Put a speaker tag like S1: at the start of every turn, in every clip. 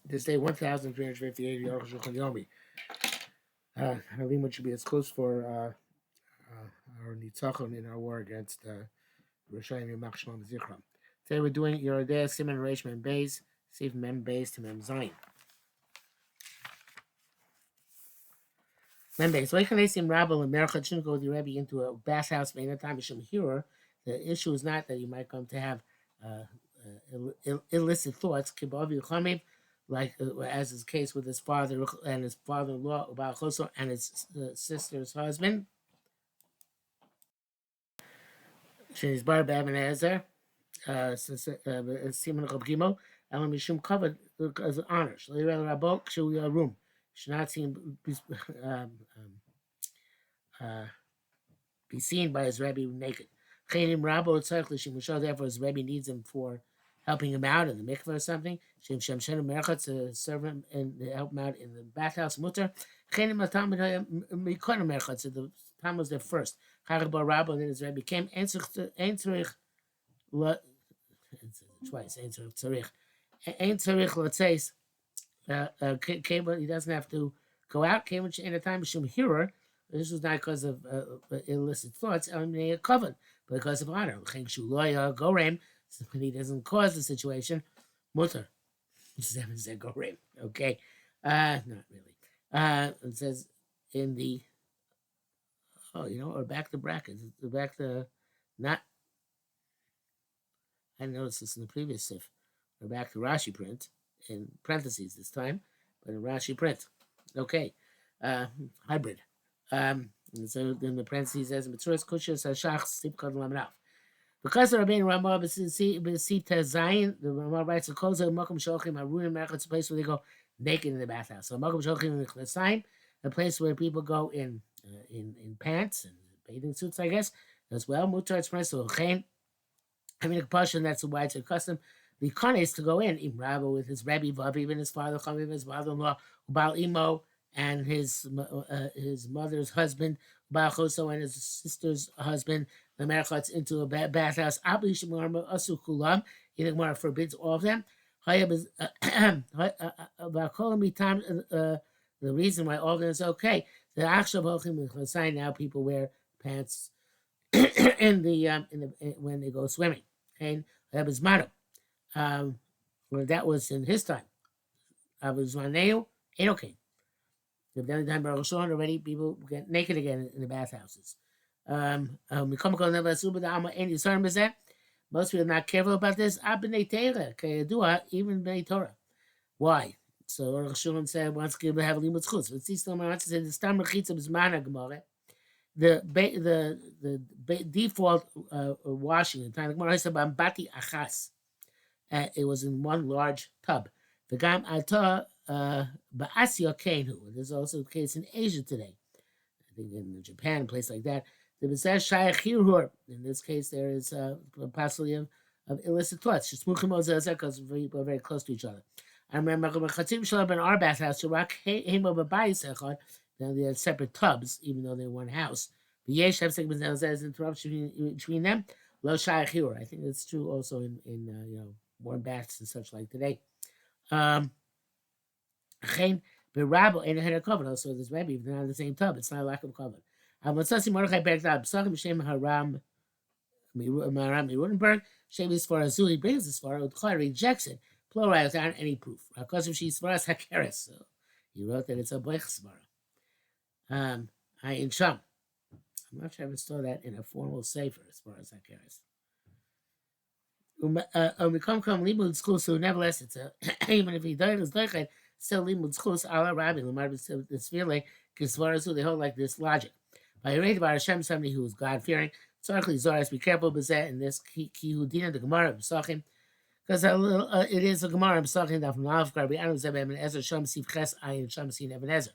S1: This day 1,358 Arukh HaShulchan Yomi. Our limud should be as close for our nitzachon in our war against Rishayim Yamach Shmam Zichram. Today we're doing Yerodeh Siman Reish Mem Beis, Sif Mem Beis to Mem Zayin. Mem Beis. Why can I see Rabbi and Merchat shouldn't go with the Rebbe into a bath house by any time Hashem hearer? The issue is not that you might come to have illicit thoughts, like as is the case with his father and his father-in-law, and his sister's husband. She's bar Ezer, Simon Chabgimo, Elam Mishum covered as honor. Room. Should not be seen by his Rebbe naked. Therefore, his Rebbe needs him for helping him out in the mikveh or something. To serve him and help him out in the bathhouse. Mutter. So the time was there first. And then his Rebbe came. Twice. He doesn't have to go out. Came in a time of hearer. This was not because of illicit thoughts, covered, but because of honor. Gorem, when he doesn't cause the situation, mutter. Said gorem. Okay, not really. It says in the or back to brackets, back to not. I noticed this in the previous sif. Or back to Rashi print in parentheses this time, but in Rashi print. Okay, hybrid. And so in the parentheses says Mitzuras Kushas Hashach Sipkad Lamrav. Because the Rabbeinu Ramah B'Sita Zayin, the Ramah writes a Koza Makom Shochim Harunim Merchat. It's a place where they go naked in the bathhouse. So Makom Shochim Chlesaim, a place where people go in pants and bathing suits, I guess, as well. Mutar Express or Chen. I mean, a passion that's a widespread custom. The Kones to go in Rabba with his Rebbe Vaviv and his father Chaviv, his father-in-law Ubal Imo, and his mother's husband, Ba'achoso, and his sister's husband, the Merchatz, into a bathhouse. Abli Shemarma Asu Kulam. The Gemara forbids all of them. The reason why all of them is okay. The Akshav Hochim Chasai, now people wear pants in the when they go swimming. And that was motto. Well, that was in his time. Abuzwaneu ain't okay. The time Baruch Hashem already people get naked again in the bathhouses. Most people are not careful about this. Even Bnei Torah. Why? So Arukh HaShulchan said wants to have limud schutz. But see, still wants to say the stam rechitza b'zman Gemara. The default washing in time. The Gemara said bati achas. It was in one large tub. The gam ata ba'asya kenu. There's also the case in Asia today. I think in Japan, a place like that. The b'zeh shayach hirhur. In this case, there is a possibility of illicit thoughts. Shesmuchim ozezeh because people are very close to each other. I remember chatzim shalom in our bathhouse. Rak hema b'bayis echad. Now they had separate tubs, even though they're one house. But yesh have there's interruption between them. Lo shayach hirhur. I think that's true also in warm baths and such like today. But Rabbi ain't a cover. So there's maybe even on the same tub. It's not a lack of cover. Matzasi Mordechai Bergdab Psachim Shem Haram Rudenberg Shem is for Azul. He brings this far. Udchai rejects it. Plural without any proof. Because if she's for us Hakeres, so he wrote that it's a Boich Svara. I in Sham. I'm not sure I ever saw that in a formal sefer as far as Hakeres. We come limud schus, so nevertheless it's a even if he died as doichet, still limud schus ala rabbi lemar this feeling kisvaras who they hold like this logic. By read about Hashem, somebody who is God fearing. Tzarchli Zoras, be careful with that in this kihudina the Gemara B'Sachim, because it is a Gemara B'Sachim that from Alf Garbi Anu Zebem and Ezer Sham Siv Ches Ayin Sham Sin Eben Ezer.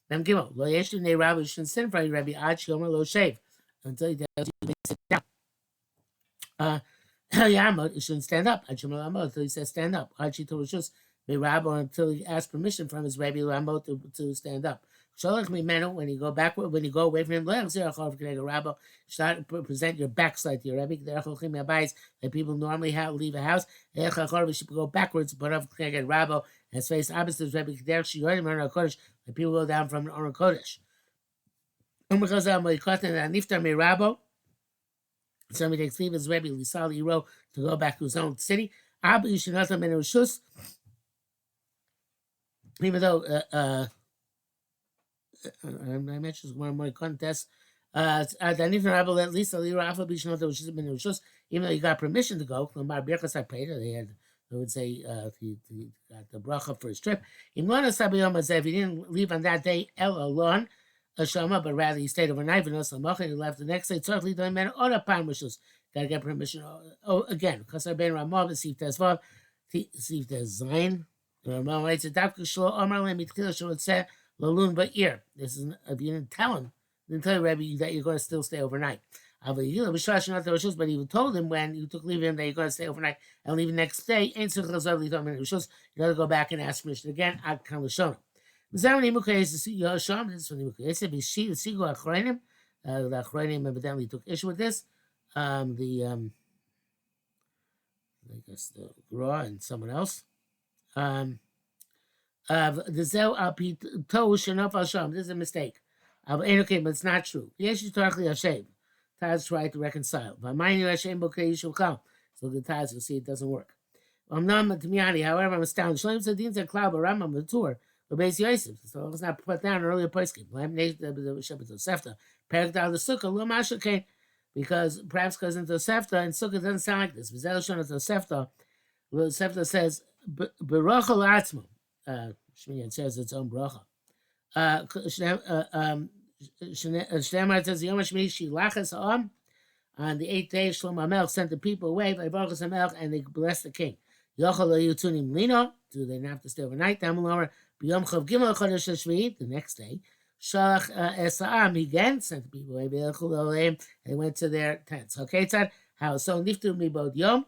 S1: Mem Gimel Lo Yeshtu Ne Rabbi shouldn't sin for Rabbi Ad Shomer Lo Shave until he tells you to sit down. Yamod, he shouldn't stand up. Until he says stand up. Until he asks permission from his Rabbi Lamot to stand up. Sholach mimenu, when you go backward, when you go away from him, present your backside to your Rebbe. That people normally leave a house. We should go backwards, but of Rabbo and face opposite Rebbe. That people go down from Aron Kodesh. Somebody takes leave as Rebbe Lisal Yiro to go back to his own city. Even though I mentioned one more contest. At least even though you got permission to go, they would say he got the bracha for his trip. If he didn't leave on that day, El Alon, but rather he stayed overnight, and he left the next day. Certainly, don't matter. Got to get permission. Oh, again, because I've been Ramah, see if there's Zain. Ramah writes a Dafka Shlo Omar Lam Mitchila Shlo Tzeh Lalun Ba'ir. This is if you didn't tell him, Rebbe that you're going to still stay overnight. But he even told him when you took leave of him that you're going to stay overnight and leave the next day. You got to go back and ask permission again. Ad Kan Lashon. This is when the Achronim evidently took issue with this. I guess the Gra and someone else. This is a mistake. But it's not true. Taz tried to reconcile. So the Taz, you'll see it doesn't work. However, I'm astounded. Shalom Sadin said Cloud Rambam Matur, but Beis Yosef. So it was not put down earlier posting. Perak down the Sukkah, Lo Masha because perhaps because into Sefta and Sukkah doesn't sound like this. Sefta says Beracha Latzmo. It says its own bracha. Shneimar says Yom Hashmini Shilachas Ha'am. On the 8th day, Shlomo HaMelech sent the people away by Baruch HaMelech, and they blessed the king. Yochel Yutunim Lino. Do they not have to stay overnight? Down lower. B'Yom Chav Gimel Chodesh HaShvi'it. The next day, Shalach Esa'am. He again sent the people away. They went to their tents. Okay, Tzad. How so? Niftu Mibod Yom.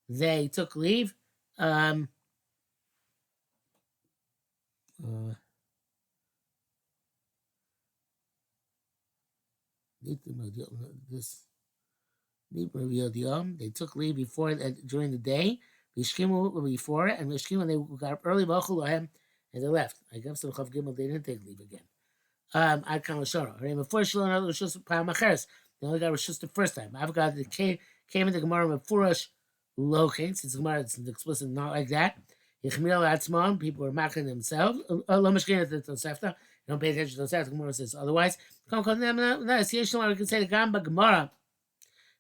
S1: They took leave. They took leave before during the day. Before it, and they got up early, and they left. I guess the Chav Gimel they didn't take leave again. I Kan Lashon. Before Shalom, they only got Rishus the first time. I've got the came into Gemara with Furash Locain. Since Gemara it's explicit, not like that. People were mocking themselves. Don't pay attention to Tosefta. Gemara says otherwise. We can say the Gamba Gemara.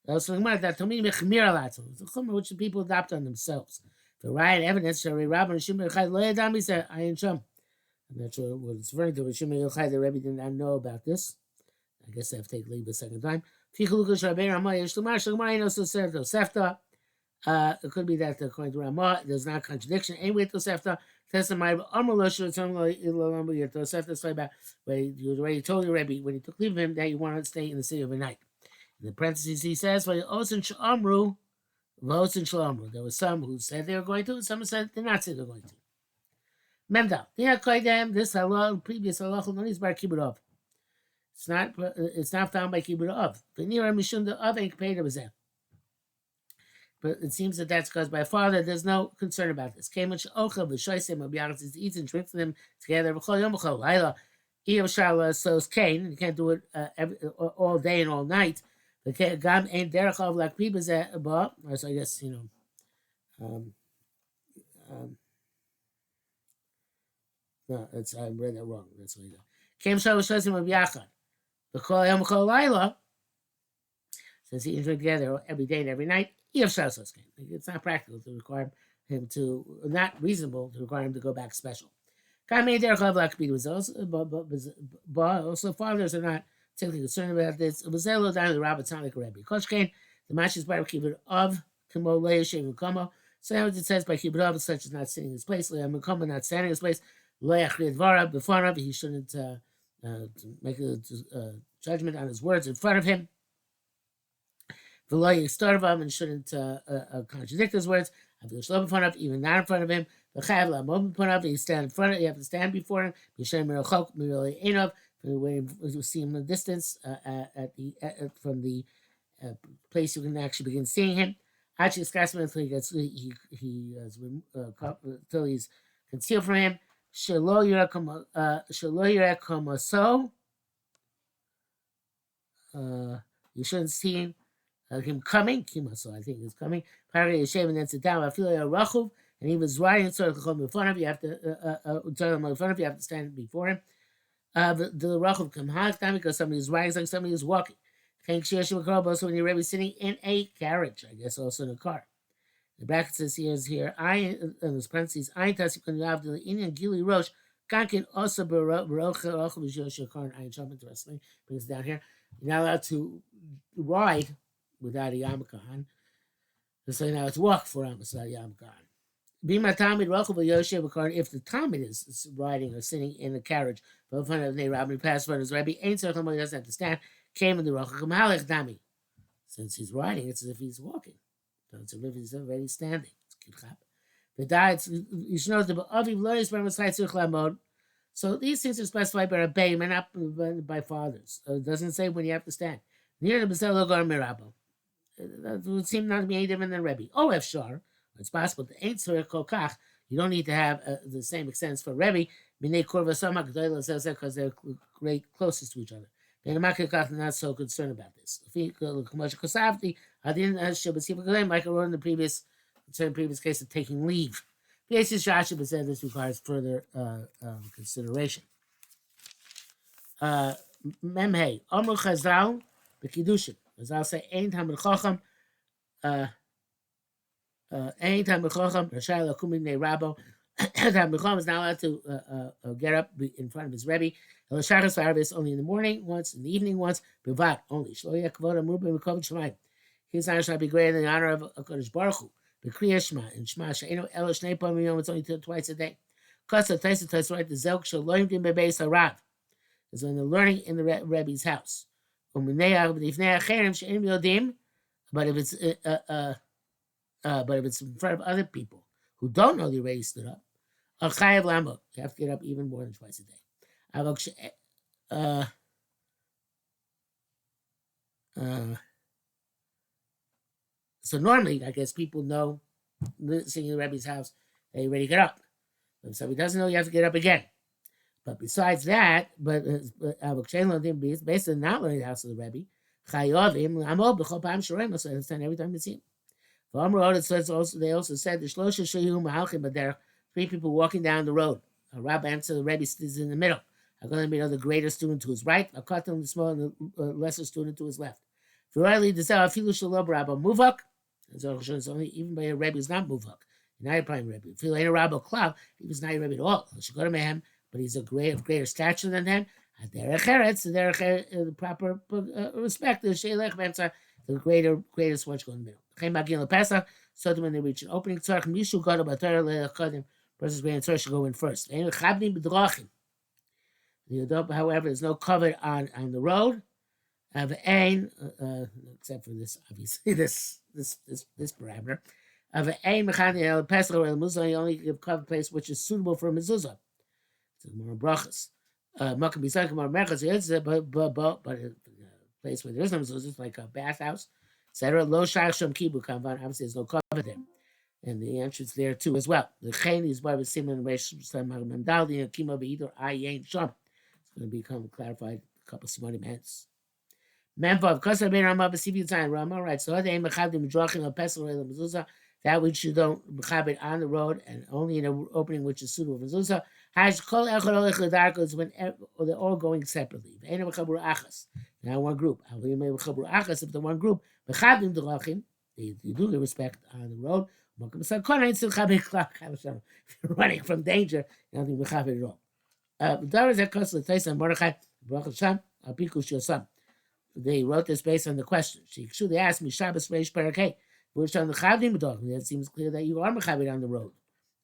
S1: Also, that to me, which the people adopt on themselves. The riot evidence, I'm not sure what it's referring to. The Rebbe did not know about this. I guess I have to take leave a second time. It could be that according to Ramah, there's not a contradiction. Anyway, Tosefta, where you already told your Rebbe when you took leave of him that you wanted to stay in the city overnight. In the parentheses, he says, there were some who said they were going to, and some said they're not said they're going to. Memda, this halal, previous halal, is by kibbutz. It's not found by kibbutz. But it seems that that's because by father, there's no concern about this. He eats and drinks them together. So it's Cain. You can't do it all day and all night. So I guess, no, I read that wrong. That's what I got. Says he and drink together every day and every night. It's not practical to require him to, not reasonable to require him to go back special. Also, fathers are not particularly concerned about this. The Mashis by Kibbutz of Kamo Leishem Kamo. So how it says by Kibbutz of such as not sitting in his place, Le'am not standing in his place, he shouldn't make a judgment on his words in front of him. And shouldn't contradict his words. Even not in front of him. The chayav la'amod put up. You stand in front of. You have to stand before him. Yishem merachok mirolei enov. When you see him in the distance from the place you can actually begin seeing him. Actually, until he gets until he's concealed from him. Shelo yirekom so. You shouldn't see him coming. So I think he's coming. And then sit down. I feel like a rachuv, and he was riding in front of you. Have to stand before him. The rachuv come hard time because somebody is riding, like somebody is walking. Also, when you're already sitting in a carriage, I guess also in a car. The bracket says here, I in this parentheses, I tasik when you have the Indian gili rosh, kankin also barocha v'shokar and ayin interestingly brings it down here. You're not allowed to ride without a yarmulke on. So now it's walk for Amos without a yarmulke on. Bima Talmid Rachel Yoshev Bakar, if the Talmid is riding or sitting in a carriage, but front of the Rabbi passed front of his Rabbi, ain't certain he doesn't have to stand, came in the Rachel Kamalech Dami. Since he's riding, it's as if he's walking. So it's as if he's already standing. It's Kidchap. The diet, you should know the Aviv Loris Bermasai Tzurch Lamod. So these things are specified by Rabbeim and not by fathers. It doesn't say when you have to stand. Near the Bezelo Gar Mirabo. That would seem not to be any different than Rebbe. Oh, Efshar. It's possible to ain't Tzurich Kolkach. You don't need to have the same extent for Rebbe. Minei Korva Sama Gdoila says that because they're great closest to each other. They're not so concerned about this. I didn't like I wrote in the previous case of taking leave. Basis Rashi said this requires further consideration. Memhei Amru Chazal B'Kiddushin. Chazal say Ein Talmid Chacham. Ein Talmid Chacham Rashai Lakum Minei Rabo. Talmid Chacham is not allowed to get up in front of his Rebbe. Elashachas v'Arvis only in the morning once, in the evening once. Bivat only. Shlo Yakvod Amru B'Mekov Shemayim. His honor shall be greater than the honor of Kodesh Baruch Hu. B'Kriya Shema and Shema She'enu Elo Shnei Pamim Yom. It's only twice a day. Kasa Taisa right. The Zelk Shaloim Dim Bebeis Harav is when they're learning in the Rebbe's house. But if it's in front of other people who don't know they already stood up, Chayav Lambo, you have to get up even more than twice a day. So normally, I guess people know singing in the Rebbe's house, they already get up. But if somebody doesn't know, you have to get up again. But besides that, based on not learning the house of the Rebbe, so I understand every time you see him. They also said the 3 people walking down the road. A rabbi answered the Rebbe is in the middle. I'm going to be the greater student to his right, a katan the small and the lesser student to his left. Move up. It's only even by a Rebbe is not muvak. Not a prime Rebbe. If you're a rabbi cloud, he was not a Rebbe at all. Should go to Mehem, but he's of greater stature than them. The proper respect. The greatest one should go in the middle. So when they reach an opening, person's great Torah should go in first. However, there's no cover on the road. Except for this, obviously, this parameter. You only give cover place which is suitable for a mezuzah. It's more brachas. But a place where there is no mezuzah, like a bathhouse, etc. Lo shach shom kibu kanvan. Obviously, there's no cover there, and the entrance there too as well. The chain is bar b'siman reish samar memdal kima beidor ayin shom. It's going to become clarified a couple of smarty minutes. Memvav kasar ben Rama b'siv yitzayim Rama right. So they mechadim drachim al pesel re'el mezuzah. That which you don't mechabit on the road and only in an opening which is suitable for mezuzah. Is when they're all going separately. Now one group. If the one group, they do the respect on the road. If you're running from danger, you don't think mechabit at all. They wrote this based on the question. They asked me, Shabbos Reish Parakeh, which on the Chavdim talking. It seems clear that you are mechabit on the road.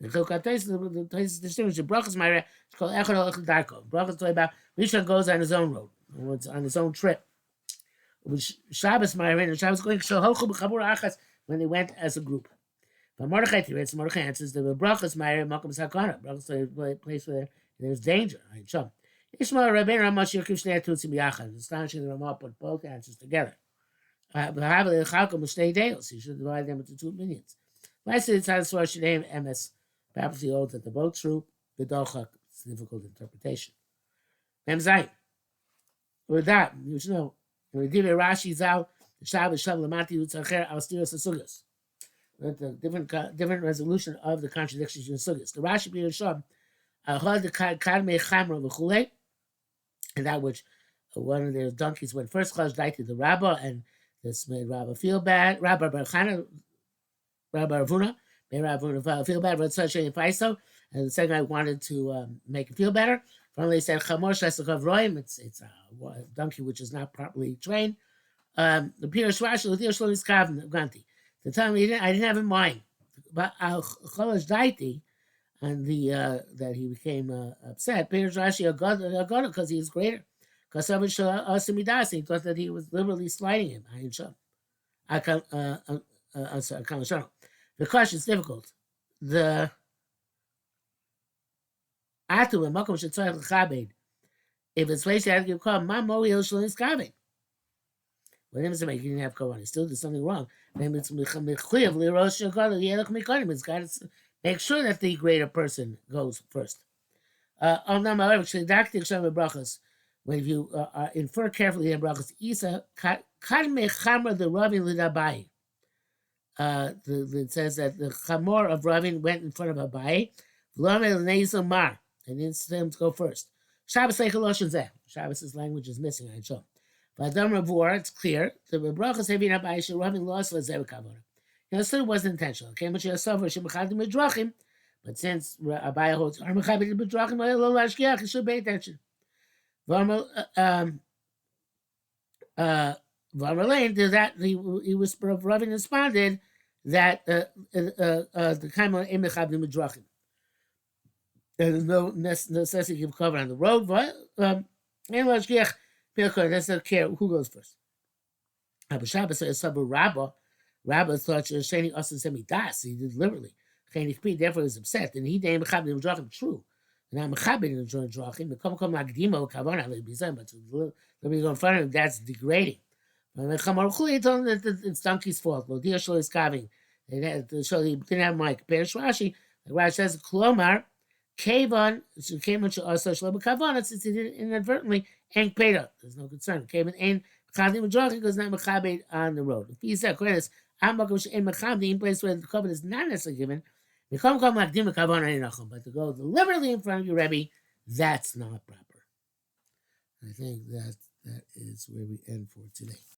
S1: The Chilkat distinguishes the brachas Myra. It's called Echad Olech Darko. Brachas talk about Rishon goes on his own road, it's on his own trip. Which Shabbos Myra and Shabbos going Shalhochu b'Chabur Achas when they went as a group. But Mordechai Tiritz, Mordechai answers the brachas ma'ir makom sakana. Brachas a place where there's danger. Right? So, Ishmael Rabbeinu Ramash Yerkiv Shnei Tutzim Yachad. It's astonishing the Ramah put both answers together. You should divide them into 2 minions. Lastly, it's how the should name MS. Perhaps he holds that they're both true. The Dochak, it's a difficult interpretation. Memzai. With that, you should know. When we did Rashi Zal, the Shabbos Shav Lamati Utzacher Al Stiras Sugas. The different resolution of the contradictions in Sugas. The Rashi Bir Shab, Ahad the Kadme Chamra V'chulei, and that which one of their donkeys went first class died to the Rabbah, and this made Rabbah feel bad. Rabbah Barchana, Rabbah Ravuna, made Ravuna feel bad. But such a Faiso, and the second guy wanted to make it feel better. Finally, said Chamor Shasakav Roim. It's a donkey which is not properly trained. The Pirush Rashi L'Tir Shlomis Kav Ganti. To tell me, I didn't have in mind, but Al Cholash Daiti, and the that he became upset. Pirush Rashi Agada because he is greater. Because he thought that he was literally sliding him. The question is difficult. The Atu and Makom should try to chabed. If it's place you have to give call, Mamo Yoshlin is chabed. When him to make he didn't have kohen, he still did something wrong. Then it's mechuyev lirosh shakol yelach mikonim. It's got to make sure that the greater person goes first. When you infer carefully in brachas, Isa kadme chamra the Ravin lidabai. It says that the chamor of Ravin went in front of Abai. V'lomel neisel mar, and then him to go first. Shabbos leichaloshin zeh. Shabbos' language is missing. I show. V'adam Ravor, it's clear. The brachas having Abai shel Ravin lost lezeh kavod. It still wasn't intentional. Okay, but she'asover shemechadim medrachim. But since Abai holds armechadim medrachim, lo lashkiach, he should pay attention. Varmalain to that he whispered of Ravin responded that the kaimon emechad midrachim. There's no necessity of cover on the road. That's not care who goes first. Abu Shabbos says Rabba thought Shani Austin Semidas. He did deliberately. Therefore he was upset. And he named Mechad midrachim true. And I'm chabed in the joint drachim. The come magdimo kavana lebizem, but let me go in front of him. That's degrading. And the chamar chuli told him that it's donkey's fault. Well, dear shlo is kaving. So he didn't have Mike. Perish Rashi. The Rashi says klomar kavan. So came on also shlo kavana since he did inadvertently enk peda. There's no concern. Came in ein chadim drachim because not mechabed on the road. If he said, "Queres I'm makom she'en mechabed in place where the covenant is not necessarily given." But to go deliberately in front of your Rebbe, that's not proper. I think that is where we end for today.